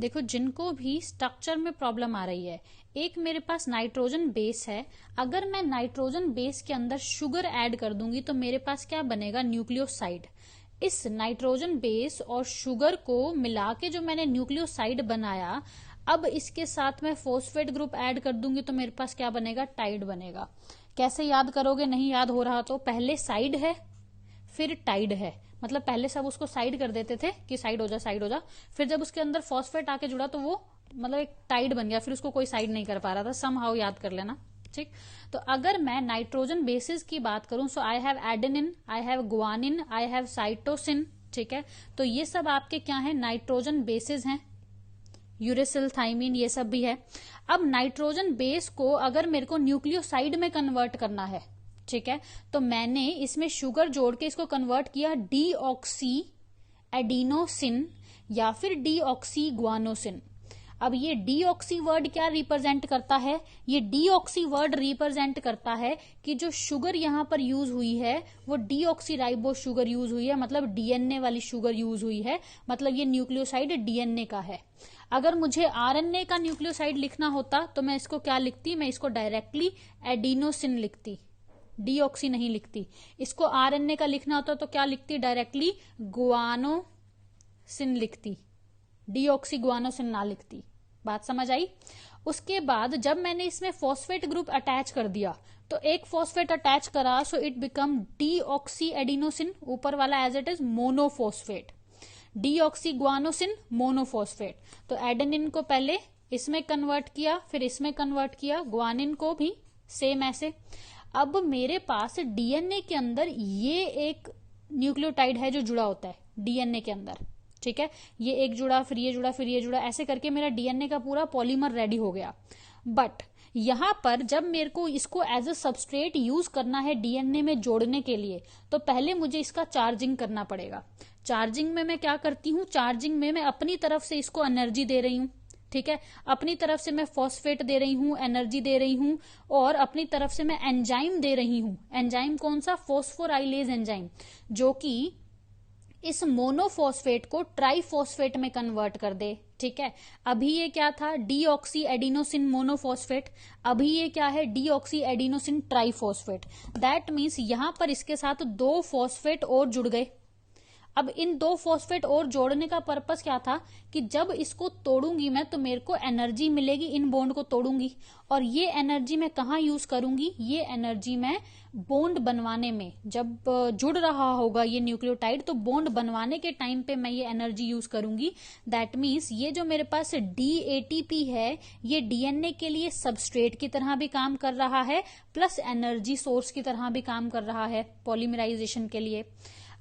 देखो, जिनको भी स्ट्रक्चर में प्रॉब्लम आ रही है, एक मेरे पास नाइट्रोजन बेस है, अगर मैं नाइट्रोजन बेस के अंदर शुगर ऐड कर दूंगी तो मेरे पास क्या बनेगा, न्यूक्लियोसाइड। इस नाइट्रोजन बेस और शुगर को मिला के जो मैंने न्यूक्लियोसाइड बनाया, अब इसके साथ मैं फॉस्फेट ग्रुप ऐड कर दूंगी तो मेरे पास क्या बनेगा, टाइड बनेगा। कैसे याद करोगे, नहीं याद हो रहा तो पहले साइड है फिर टाइड है, मतलब पहले सब उसको साइड कर देते थे कि साइड हो जा साइड हो जा, फिर जब उसके अंदर फॉस्फेट आके जुड़ा तो वो मतलब एक टाइड बन गया, फिर उसको कोई साइड नहीं कर पा रहा था। समहाउ याद कर लेना, ठीक। तो अगर मैं नाइट्रोजन बेसिस की बात करूं, so I have adenine, I have guanine, I have cytosine, ठीक है। तो ये सब आपके क्या है, नाइट्रोजन बेसिस हैं। यूरेसिल, थाइमिन, ये सब भी है। अब नाइट्रोजन बेस को अगर मेरे को न्यूक्लियोसाइड में कन्वर्ट करना है, ठीक है, तो मैंने इसमें शुगर जोड़ के इसको कन्वर्ट किया डीऑक्सी एडिनोसिन या फिर डीऑक्सी गुआनोसिन। अब ये डीऑक्सी वर्ड क्या रिप्रेजेंट करता है, ये डीऑक्सी वर्ड रिप्रेजेंट करता है कि जो शुगर यहां पर यूज हुई है वो डीऑक्सी राइबोस शुगर यूज हुई है, मतलब डीएनए वाली शुगर यूज हुई है, मतलब ये न्यूक्लियोसाइड डीएनए का है। अगर मुझे आरएनए का न्यूक्लियोसाइड लिखना होता तो मैं इसको क्या लिखती, मैं इसको डायरेक्टली एडिनोसिन लिखती, डीऑक्सी नहीं लिखती। इसको आरएनए का लिखना होता तो क्या लिखती, डायरेक्टली गुआनोसिन लिखती, डीऑक्सी गुआनोसिन ना लिखती। बात समझ आई। उसके बाद जब मैंने इसमें फॉस्फेट ग्रुप अटैच कर दिया तो एक फॉस्फेट अटैच करा, so it become deoxy adenosine, ऊपर वाला as it is monophosphate, deoxy guanosine monophosphate. तो एडेनिन को पहले इसमें कन्वर्ट किया, फिर इसमें कन्वर्ट किया, गुआनिन को भी सेम ऐसे। अब मेरे पास डीएनए के अंदर ये एक न्यूक्लियोटाइड है जो जुड़ा होता है डीएनए के अंदर, ठीक है। ये एक जुड़ा, फिर ये जुड़ा, फिर ये जुड़ा, ऐसे करके मेरा डीएनए का पूरा पॉलीमर रेडी हो गया। बट यहां पर जब मेरे को इसको एज अ सबस्ट्रेट यूज करना है डीएनए में जोड़ने के लिए, तो पहले मुझे इसका चार्जिंग करना पड़ेगा। चार्जिंग में मैं क्या करती हूँ, चार्जिंग में मैं अपनी तरफ से इसको एनर्जी दे रही हूँ, ठीक है, अपनी तरफ से मैं फॉस्फेट दे रही हूँ, एनर्जी दे रही हूँ, और अपनी तरफ से मैं एंजाइम दे रही हूँ। एंजाइम कौन सा, फोस्फोराइलेज एंजाइम, जो कि इस मोनोफॉस्फेट को ट्राइफॉस्फेट में कन्वर्ट कर दे, ठीक है। अभी ये क्या था, डीऑक्सी एडिनोसिन मोनोफॉस्फेट, अभी ये क्या है, deoxy adenosine triphosphate. That means यहां पर इसके साथ 2 फॉस्फेट और जुड़ गए। अब इन 2 फॉस्फेट और जोड़ने का पर्पस क्या था कि जब इसको तोड़ूंगी मैं तो मेरे को एनर्जी मिलेगी, इन बॉन्ड को तोड़ूंगी, और ये एनर्जी मैं कहाँ यूज करूंगी, ये एनर्जी मैं बॉन्ड बनवाने में, जब जुड़ रहा होगा ये न्यूक्लियोटाइड तो बॉन्ड बनवाने के टाइम पे मैं ये एनर्जी यूज करूंगी। दैट मीन्स ये जो मेरे पास डीएटीपी है ये डीएनए के लिए सबस्ट्रेट की तरह भी काम कर रहा है, प्लस एनर्जी सोर्स की तरह भी काम कर रहा है पॉलीमराइजेशन के लिए।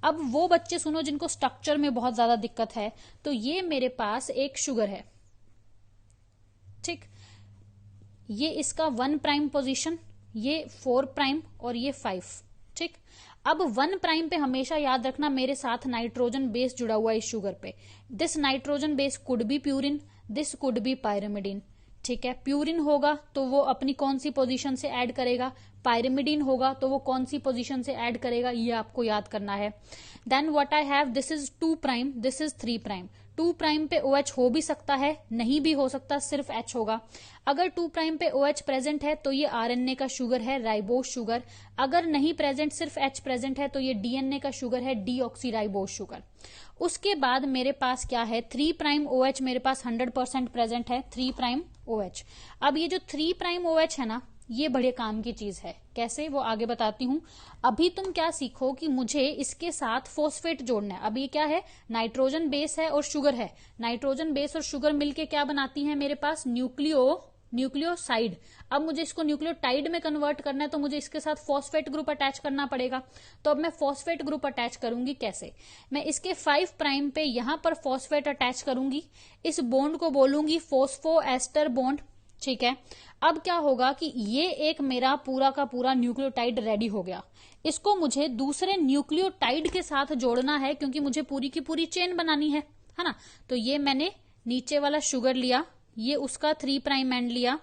अब वो बच्चे सुनो जिनको स्ट्रक्चर में बहुत ज्यादा दिक्कत है, तो ये मेरे पास एक शुगर है, ठीक, ये इसका 1 प्राइम पोजीशन, ये 4 प्राइम और ये 5, ठीक। अब 1 प्राइम पे हमेशा याद रखना मेरे साथ नाइट्रोजन बेस जुड़ा हुआ है इस शुगर पे। This nitrogen base could be purine, this could be pyrimidine, ठीक है। प्यूरिन होगा तो वो अपनी कौन सी पोजीशन से ऐड करेगा, पायरिमिडीन होगा तो वो कौन सी पोजीशन से ऐड करेगा, ये आपको याद करना है। Then what I have, this is 2 prime, this is 3 prime. 2 prime पे OH हो भी सकता है, नहीं भी हो सकता, सिर्फ H होगा। अगर 2 प्राइम पे OH प्रेजेंट है तो ये आरएनए का शुगर है, राइबोस शुगर। अगर नहीं प्रेजेंट, सिर्फ H प्रेजेंट है तो ये डीएनए का शुगर है, डीऑक्सी राइबोस शुगर। उसके बाद मेरे पास क्या है, 3 प्राइम OH मेरे पास 100% प्रेजेंट है, 3 प्राइम OH। अब ये जो 3 प्राइम OH है ना, ये बड़े काम की चीज है। कैसे, वो आगे बताती हूँ। अभी तुम क्या सीखो कि मुझे इसके साथ फॉस्फेट जोड़ना है। अब ये क्या है, नाइट्रोजन बेस है और शुगर है, नाइट्रोजन बेस और शुगर मिलके क्या बनाती है मेरे पास, न्यूक्लियोसाइड। अब मुझे इसको न्यूक्लियोटाइड में कन्वर्ट करना है तो मुझे इसके साथ फॉस्फेट ग्रुप अटैच करना पड़ेगा। तो अब मैं फॉस्फेट ग्रुप अटैच करूंगी कैसे, मैं इसके 5 प्राइम पे यहां पर फॉस्फेट अटैच करूंगी, इस बॉन्ड को बोलूंगी फॉस्फोएस्टर बॉन्ड, ठीक है। अब क्या होगा कि ये एक मेरा पूरा का पूरा न्यूक्लियोटाइड रेडी हो गया। इसको मुझे दूसरे न्यूक्लियोटाइड के साथ जोड़ना है क्योंकि मुझे पूरी की पूरी चेन बनानी है ना। तो ये मैंने नीचे वाला शुगर लिया, ये उसका 3 प्राइम एंड लिया,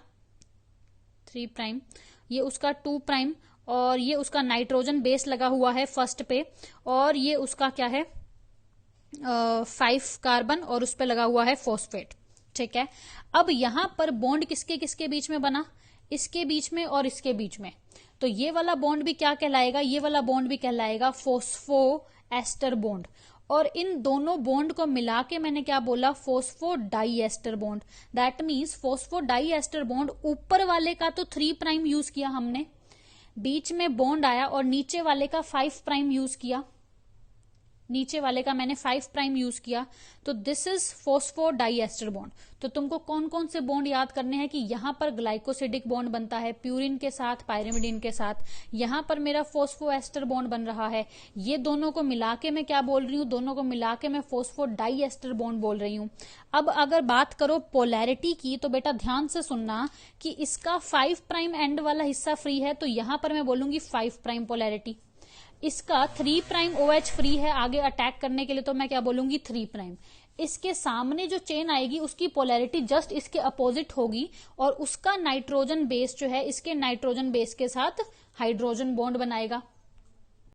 3 प्राइम, ये उसका 2 प्राइम, और ये उसका नाइट्रोजन बेस लगा हुआ है फर्स्ट पे, और ये उसका क्या है 5 कार्बन, और उस पे लगा हुआ है फॉस्फेट, ठीक है, अब यहां पर बॉन्ड किसके किसके बीच में बना, इसके बीच में और इसके बीच में, तो ये वाला बॉन्ड भी क्या कहलाएगा, ये वाला बॉन्ड भी कहलाएगा फोस्फो एस्टर बॉन्ड। और इन दोनों बॉन्ड को मिला के मैंने क्या बोला, phosphodiester bond. That means phosphodiester bond, ऊपर वाले का तो 3 प्राइम यूज किया हमने, बीच में बॉन्ड आया और नीचे वाले का 5 प्राइम यूज किया, नीचे वाले का मैंने 5 प्राइम यूज किया, तो this is phosphodiester bond. तो तुमको कौन कौन से बॉन्ड याद करने हैं कि यहां पर ग्लाइकोसिडिक बॉन्ड बनता है प्यूरिन के साथ, पायरिमिडिन के साथ, यहां पर मेरा फोस्फो एस्टर बॉन्ड बन रहा है, ये दोनों को मिला के मैं क्या बोल रही हूं, दोनों को मिला के मैं फोस्फो डाई एस्टर बॉन्ड बोल रही हूं। अब अगर बात करो पोलैरिटी की, तो बेटा ध्यान से सुनना कि इसका 5 प्राइम एंड वाला हिस्सा फ्री है, तो यहां पर मैं बोलूंगी 5 प्राइम पोलैरिटी, इसका 3 प्राइम OH फ्री है आगे अटैक करने के लिए, तो मैं क्या बोलूंगी 3 प्राइम। इसके सामने जो चेन आएगी उसकी पोलैरिटी जस्ट इसके अपोजिट होगी और उसका नाइट्रोजन बेस जो है इसके नाइट्रोजन बेस के साथ हाइड्रोजन बॉन्ड बनाएगा।